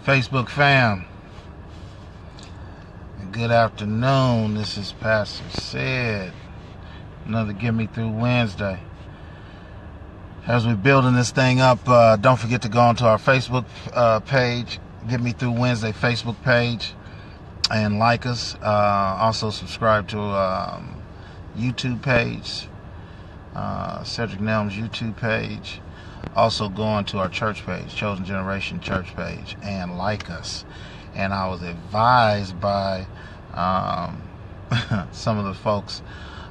Facebook fam, good afternoon. This is Pastor Sid. Another Get Me Through Wednesday. As we're building this thing up, don't forget to go onto our Facebook page, Get Me Through Wednesday Facebook page, and like us. Also subscribe to YouTube page, Cedric Nelms YouTube page. Also go on to our church page, Chosen Generation church page, and like us. And I was advised by some of the folks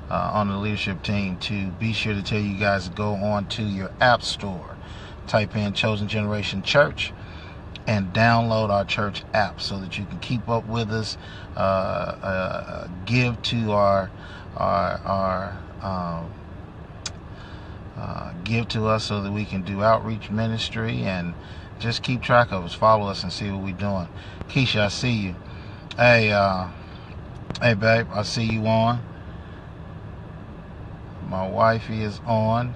on the leadership team to be sure to tell you guys to go on to your app store, type in Chosen Generation Church, and download our church app so that you can keep up with us, give to our give to us so that we can do outreach ministry, and just keep track of us, follow us, and see what we're doing. Keisha, I see you. Hey babe, I see you on. My wifey is on.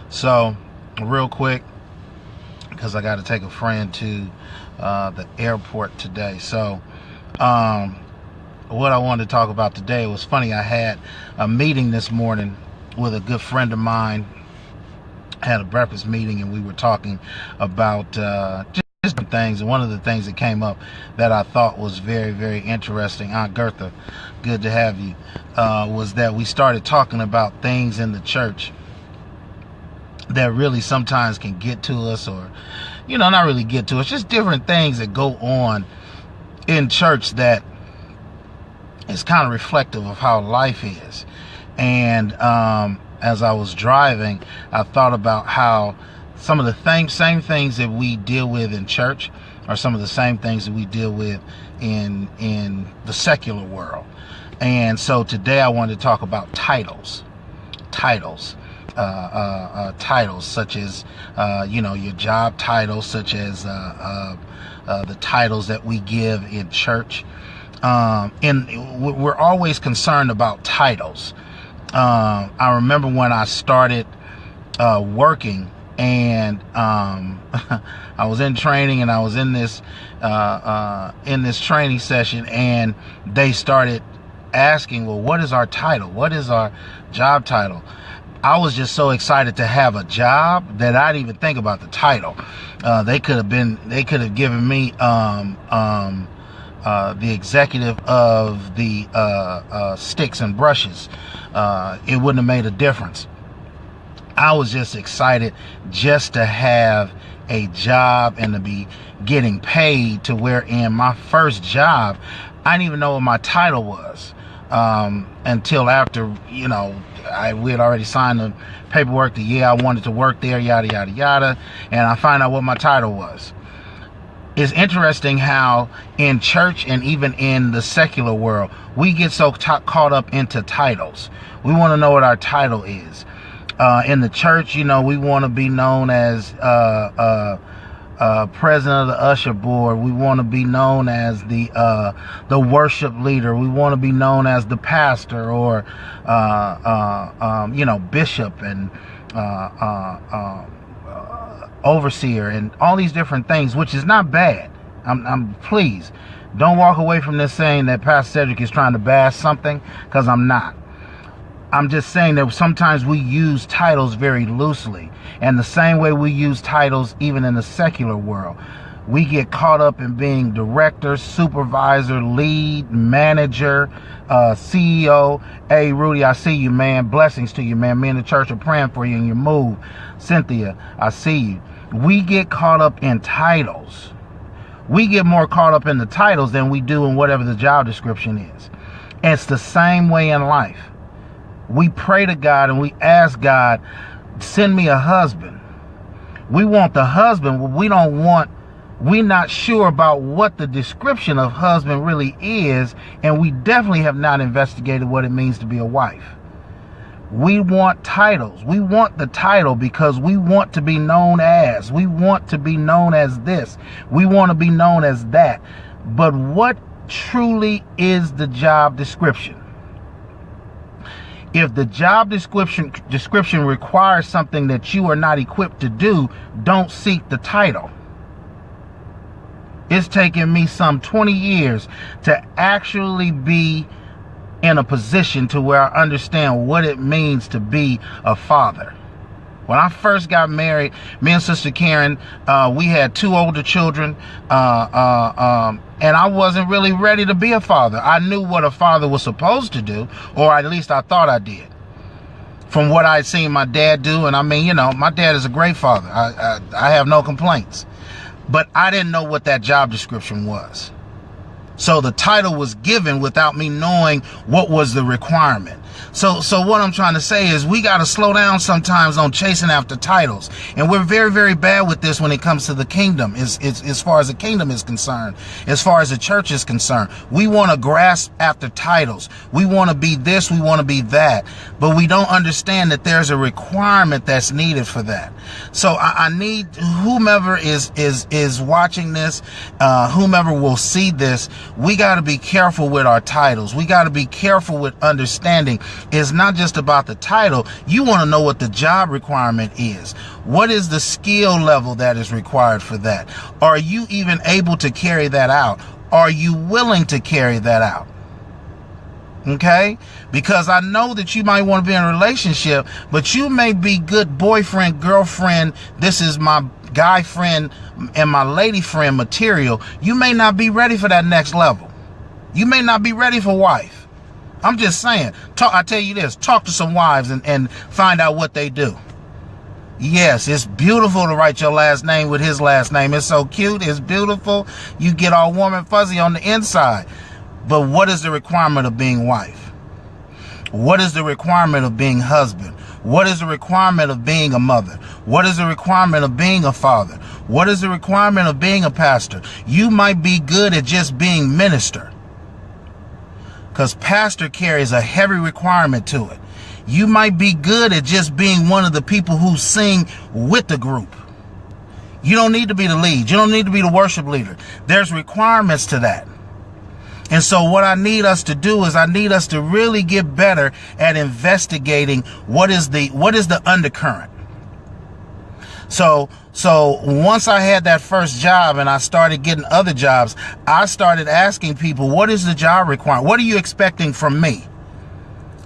So real quick, because I got to take a friend to the airport today. So what I wanted to talk about today was funny. I had a meeting this morning with a good friend of mine. Had a breakfast meeting, and we were talking about just different things. And one of the things that came up that I thought was very, very interesting, Aunt Gertha, good to have you, was that we started talking about things in the church that really sometimes can get to us, or, not really get to us, just different things that go on in church that is kind of reflective of how life is. And as I was driving, I thought about how some of the same things that we deal with in church are some of the same things that we deal with in the secular world. And so today I wanted to talk about titles such as your job titles, such as the titles that we give in church. And we're always concerned about titles. I remember when I started working, and I was in training, and I was in this training session, and they started asking, well, what is our title? What is our job title? I was just so excited to have a job that I didn't even think about the title. They could have given me the executive of the sticks and brushes. It wouldn't have made a difference. I was just excited just to have a job and to be getting paid, to where in my first job, I didn't even know what my title was until after, we had already signed the paperwork that, I wanted to work there, yada, yada, yada. And I find out what my title was. It's interesting how in church and even in the secular world, we get so caught up into titles. We want to know what our title is. In the church, we want to be known as president of the usher board. We want to be known as the worship leader. We want to be known as the pastor, or bishop, and overseer, and all these different things, which is not bad. I'm pleased. Don't walk away from this saying that Pastor Cedric is trying to bash something, because I'm not. I'm just saying that sometimes we use titles very loosely, and the same way we use titles even in the secular world. We get caught up in being director, supervisor, lead, manager, CEO. Hey, Rudy, I see you, man. Blessings to you, man. Me and the church are praying for you in your move. Cynthia, I see you. We get caught up in titles. We get more caught up in the titles than we do in whatever the job description is. And it's the same way in life. We pray to God and we ask God, send me a husband. We want the husband, but we're not sure about what the description of husband really is, and we definitely have not investigated what it means to be a wife. We want titles. We want the title because we want to be known as. We want to be known as this. We want to be known as that. But what truly is the job description? If the job description requires something that you are not equipped to do, don't seek the title. It's taken me some 20 years to actually be in a position to where I understand what it means to be a father. When I first got married, me and Sister Karen, we had 2 older children, and I wasn't really ready to be a father. I knew what a father was supposed to do, or at least I thought I did, from what I'd seen my dad do. And I mean, you know, my dad is a great father. I have no complaints. But I didn't know what that job description was. So the title was given without me knowing what was the requirement. So what I'm trying to say is we got to slow down sometimes on chasing after titles. And we're very, very bad with this when it comes to the kingdom, as far as the kingdom is concerned, as far as the church is concerned. We want to grasp after titles. We want to be this, we want to be that. But we don't understand that there's a requirement that's needed for that. So I need whomever is watching this, whomever will see this, we got to be careful with our titles. We got to be careful with understanding it's not just about the title. You want to know what the job requirement is. What is the skill level that is required for that? Are you even able to carry that out? Are you willing to carry that out? Okay? Because I know that you might want to be in a relationship, but you may be good boyfriend, girlfriend, this is my guy friend and my lady friend material. You may not be ready for that next level. You may not be ready for wife. I'm just saying, I tell you this, talk to some wives and find out what they do. Yes, it's beautiful to write your last name with his last name. It's so cute. It's beautiful. You get all warm and fuzzy on the inside. But what is the requirement of being wife? What is the requirement of being husband? What is the requirement of being a mother? What is the requirement of being a father? What is the requirement of being a pastor? You might be good at just being minister, because pastor carries a heavy requirement to it. You might be good at just being one of the people who sing with the group. You don't need to be the lead. You don't need to be the worship leader. There's requirements to that. And so what I need us to do is I need us to really get better at investigating what is the undercurrent. So once I had that first job and I started getting other jobs, I started asking people, what is the job requirement? What are you expecting from me?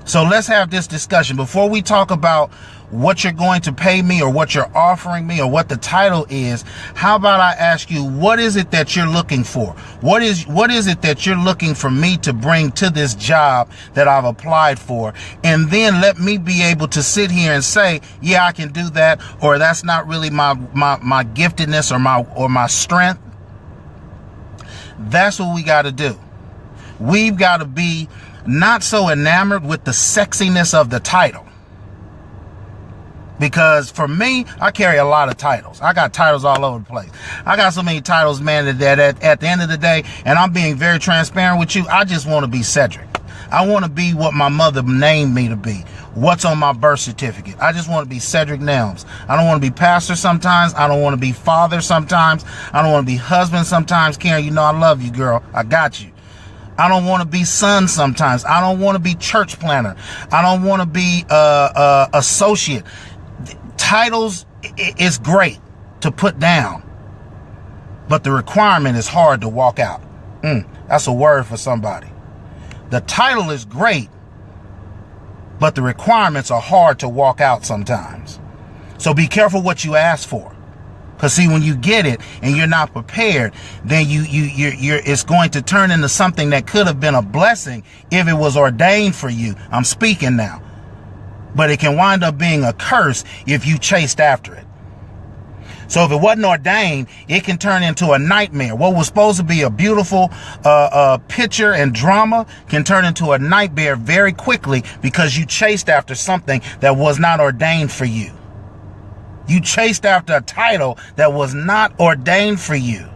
So let's have this discussion. Before we talk about what you're going to pay me or what you're offering me or what the title is, how about I ask you, what is it that you're looking for? What is it that you're looking for me to bring to this job that I've applied for? And then let me be able to sit here and say, yeah, I can do that, or that's not really my giftedness or my strength. That's what we got to do. We've got to be not so enamored with the sexiness of the title. Because for me, I carry a lot of titles. I got titles all over the place. I got so many titles, man, that at the end of the day, and I'm being very transparent with you, I just want to be Cedric. I want to be what my mother named me to be. What's on my birth certificate. I just want to be Cedric Nelms. I don't want to be pastor sometimes. I don't want to be father sometimes. I don't want to be husband sometimes. Karen, you know I love you, girl. I got you. I don't want to be son sometimes. I don't want to be church planner. I don't want to be associate. Titles is great to put down, but the requirement is hard to walk out. That's a word for somebody. The title is great, but the requirements are hard to walk out sometimes. So be careful what you ask for. Because see, when you get it and you're not prepared, then it's going to turn into something that could have been a blessing if it was ordained for you. I'm speaking now. But it can wind up being a curse if you chased after it. So if it wasn't ordained, it can turn into a nightmare. What was supposed to be a beautiful picture and drama can turn into a nightmare very quickly because you chased after something that was not ordained for you. You chased after a title that was not ordained for you.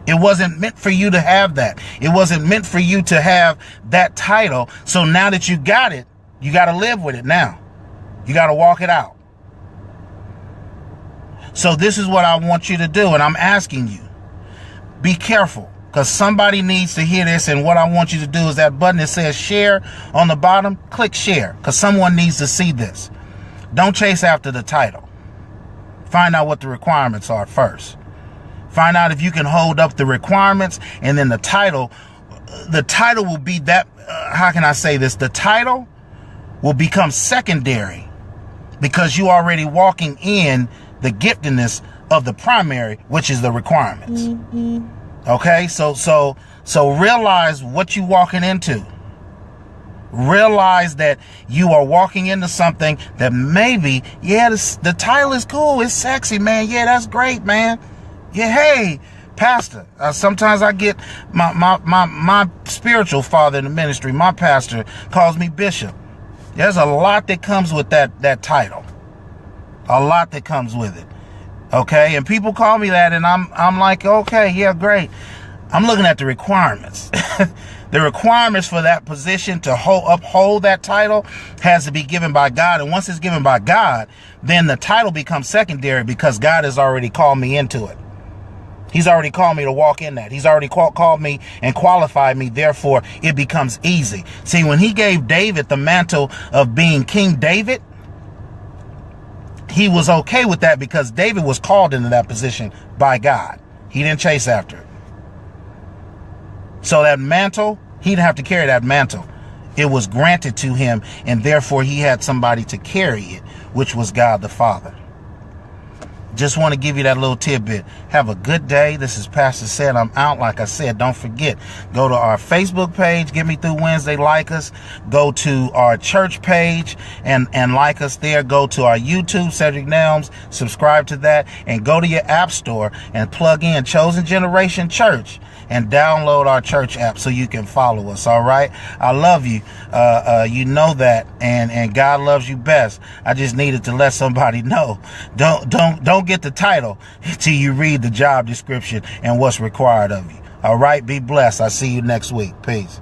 It wasn't meant for you to have that. It wasn't meant for you to have that title. So now that you got it, you got to live with it now. You got to walk it out. So this is what I want you to do. And I'm asking you, be careful, because somebody needs to hear this. And what I want you to do is that button that says share on the bottom, click share, because someone needs to see this. Don't chase after the title. Find out what the requirements are first. Find out if you can hold up the requirements, and then the title will be that, how can I say this? The title will become secondary because you already walking in the giftedness of the primary, which is the requirements. Okay, so realize what you walking into. Realize that you are walking into something that maybe, yeah, the title is cool, it's sexy, man. Yeah, that's great, man. Yeah, hey, pastor. Sometimes I get my spiritual father in the ministry, my pastor, calls me bishop. There's a lot that comes with that title. A lot that comes with it. Okay, and people call me that, and I'm like, okay, yeah, great. I'm looking at the requirements. The requirements for that position to uphold that title has to be given by God. And once it's given by God, then the title becomes secondary because God has already called me into it. He's already called me to walk in that. He's already called me and qualified me. Therefore, it becomes easy. See, when he gave David the mantle of being King David, he was okay with that because David was called into that position by God. He didn't chase after it. So that mantle, he didn't have to carry that mantle. It was granted to him, and therefore he had somebody to carry it, which was God the Father. Just want to give you that little tidbit. Have a good day. This is Pastor Said. I'm out. Like I said, don't forget, go to our Facebook page, Get Me Through Wednesday, like us. Go to our church page and like us there. Go to our YouTube, Cedric Nelms, subscribe to that, and go to your app store and plug in Chosen Generation Church and download our church app so you can follow us. All right. I love you. You know that, and God loves you best. I just needed to let somebody know. Don't get the title till you read the job description and what's required of you. All right. Be blessed. I'll see you next week. Peace.